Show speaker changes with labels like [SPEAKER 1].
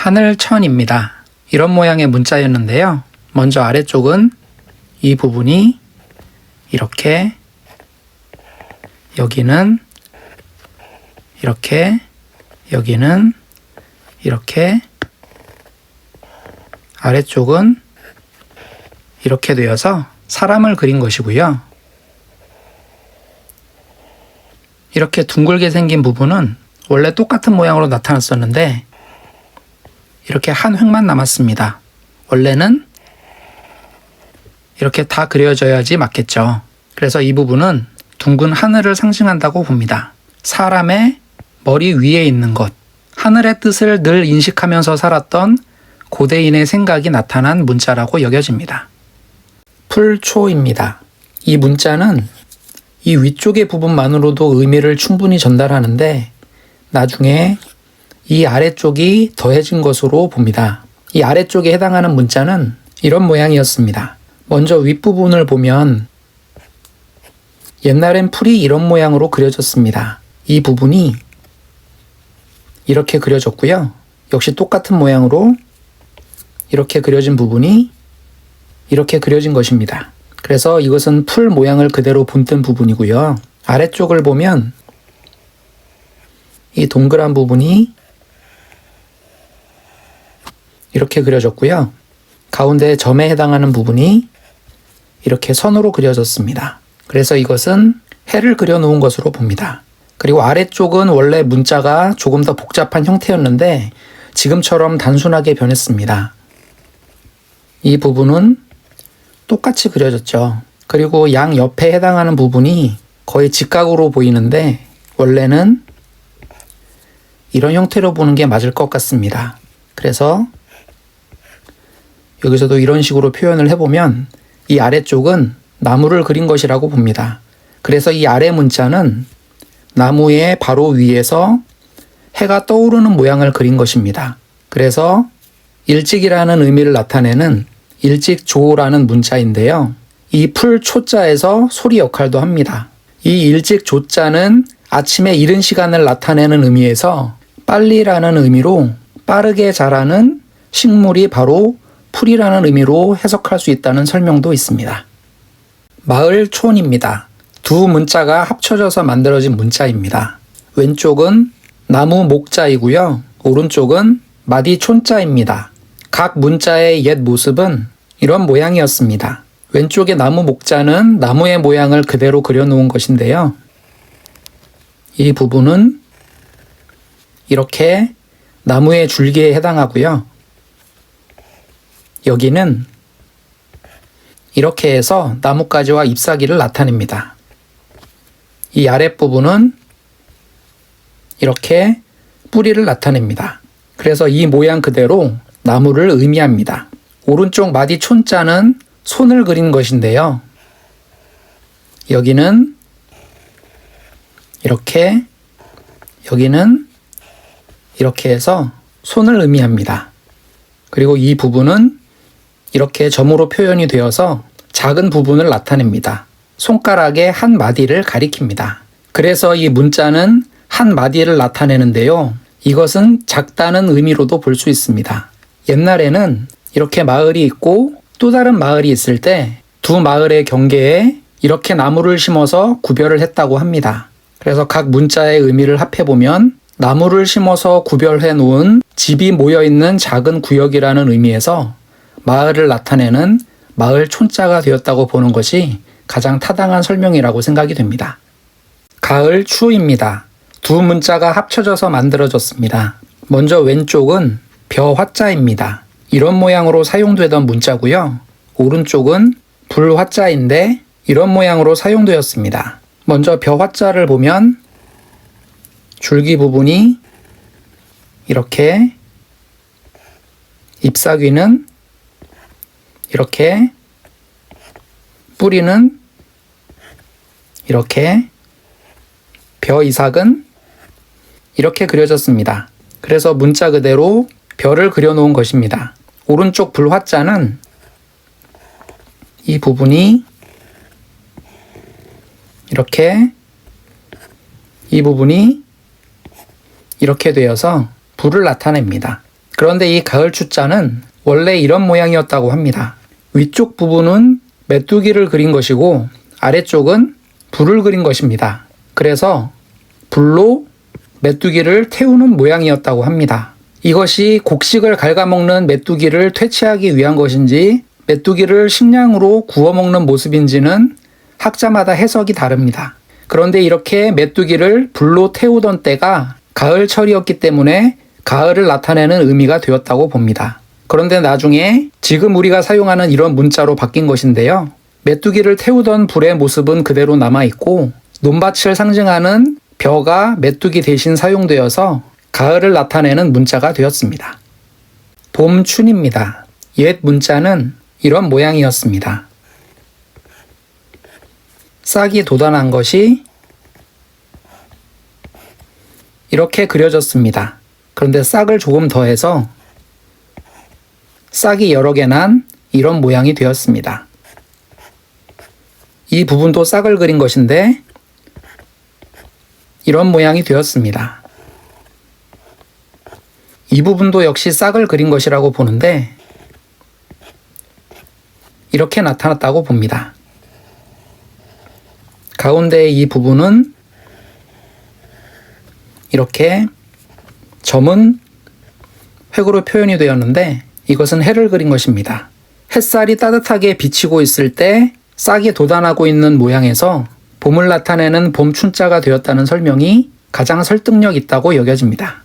[SPEAKER 1] 하늘천입니다. 이런 모양의 문자였는데요. 먼저 아래쪽은 이 부분이 이렇게, 여기는 이렇게, 여기는 이렇게, 아래쪽은 이렇게 되어서 사람을 그린 것이고요. 이렇게 둥글게 생긴 부분은 원래 똑같은 모양으로 나타났었는데 이렇게 한 획만 남았습니다. 원래는 이렇게 다 그려져야지 맞겠죠. 그래서 이 부분은 둥근 하늘을 상징한다고 봅니다. 사람의 머리 위에 있는 것, 하늘의 뜻을 늘 인식하면서 살았던 고대인의 생각이 나타난 문자라고 여겨집니다. 풀초입니다. 이 문자는 이 위쪽의 부분만으로도 의미를 충분히 전달하는데 나중에 이 아래쪽이 더해진 것으로 봅니다. 이 아래쪽에 해당하는 문자는 이런 모양이었습니다. 먼저 윗부분을 보면 옛날엔 풀이 이런 모양으로 그려졌습니다. 이 부분이 이렇게 그려졌고요. 역시 똑같은 모양으로 이렇게 그려진 부분이 이렇게 그려진 것입니다. 그래서 이것은 풀 모양을 그대로 본뜬 부분이고요. 아래쪽을 보면 이 동그란 부분이 이렇게 그려졌고요. 가운데 점에 해당하는 부분이 이렇게 선으로 그려졌습니다. 그래서 이것은 해를 그려놓은 것으로 봅니다. 그리고 아래쪽은 원래 문자가 조금 더 복잡한 형태였는데 지금처럼 단순하게 변했습니다. 이 부분은 똑같이 그려졌죠. 그리고 양 옆에 해당하는 부분이 거의 직각으로 보이는데 원래는 이런 형태로 보는 게 맞을 것 같습니다. 그래서 여기서도 이런 식으로 표현을 해보면 이 아래쪽은 나무를 그린 것이라고 봅니다. 그래서 이 아래 문자는 나무의 바로 위에서 해가 떠오르는 모양을 그린 것입니다. 그래서 일찍이라는 의미를 나타내는 일찍조라는 문자인데요. 이 풀초자에서 소리 역할도 합니다. 이 일찍조자는 아침에 이른 시간을 나타내는 의미에서 빨리라는 의미로 빠르게 자라는 식물이 바로 풀이라는 의미로 해석할 수 있다는 설명도 있습니다. 마을촌입니다. 두 문자가 합쳐져서 만들어진 문자입니다. 왼쪽은 나무 목자이고요. 오른쪽은 마디촌자입니다. 각 문자의 옛 모습은 이런 모양이었습니다. 왼쪽의 나무 목자는 나무의 모양을 그대로 그려놓은 것인데요. 이 부분은 이렇게 나무의 줄기에 해당하고요. 여기는 이렇게 해서 나뭇가지와 잎사귀를 나타냅니다. 이 아랫부분은 이렇게 뿌리를 나타냅니다. 그래서 이 모양 그대로 나무를 의미합니다. 오른쪽 마디촌자는 손을 그린 것인데요. 여기는 이렇게, 여기는 이렇게 해서 손을 의미합니다. 그리고 이 부분은 이렇게 점으로 표현이 되어서 작은 부분을 나타냅니다. 손가락의 한 마디를 가리킵니다. 그래서 이 문자는 한 마디를 나타내는데요. 이것은 작다는 의미로도 볼 수 있습니다. 옛날에는 이렇게 마을이 있고 또 다른 마을이 있을 때 두 마을의 경계에 이렇게 나무를 심어서 구별을 했다고 합니다. 그래서 각 문자의 의미를 합해보면 나무를 심어서 구별해 놓은 집이 모여있는 작은 구역이라는 의미에서 마을을 나타내는 마을 촌자가 되었다고 보는 것이 가장 타당한 설명이라고 생각이 됩니다. 가을 추입니다. 두 문자가 합쳐져서 만들어졌습니다. 먼저 왼쪽은 벼화자입니다. 이런 모양으로 사용되던 문자고요. 오른쪽은 불화자인데 이런 모양으로 사용되었습니다. 먼저 벼화자를 보면 줄기 부분이 이렇게, 잎사귀는 이렇게, 뿌리는 이렇게, 벼 이삭은 이렇게 그려졌습니다. 그래서 문자 그대로 벼를 그려놓은 것입니다. 오른쪽 불화자는 이 부분이 이렇게, 이 부분이 이렇게 되어서 불을 나타냅니다. 그런데 이 가을 추자는 원래 이런 모양이었다고 합니다. 위쪽 부분은 메뚜기를 그린 것이고 아래쪽은 불을 그린 것입니다. 그래서 불로 메뚜기를 태우는 모양이었다고 합니다. 이것이 곡식을 갉아먹는 메뚜기를 퇴치하기 위한 것인지 메뚜기를 식량으로 구워 먹는 모습인지는 학자마다 해석이 다릅니다. 그런데 이렇게 메뚜기를 불로 태우던 때가 가을철이었기 때문에 가을을 나타내는 의미가 되었다고 봅니다. 그런데 나중에 지금 우리가 사용하는 이런 문자로 바뀐 것인데요. 메뚜기를 태우던 불의 모습은 그대로 남아있고 논밭을 상징하는 벼가 메뚜기 대신 사용되어서 가을을 나타내는 문자가 되었습니다. 봄춘입니다. 옛 문자는 이런 모양이었습니다. 싹이 돋아난 것이 이렇게 그려졌습니다. 그런데 싹을 조금 더해서 싹이 여러 개 난 이런 모양이 되었습니다. 이 부분도 싹을 그린 것인데 이런 모양이 되었습니다. 이 부분도 역시 싹을 그린 것이라고 보는데 이렇게 나타났다고 봅니다. 가운데의 이 부분은 이렇게 점은 획으로 표현이 되었는데 이것은 해를 그린 것입니다. 햇살이 따뜻하게 비치고 있을 때 싹이 돋아나고 있는 모양에서 봄을 나타내는 봄춘자가 되었다는 설명이 가장 설득력 있다고 여겨집니다.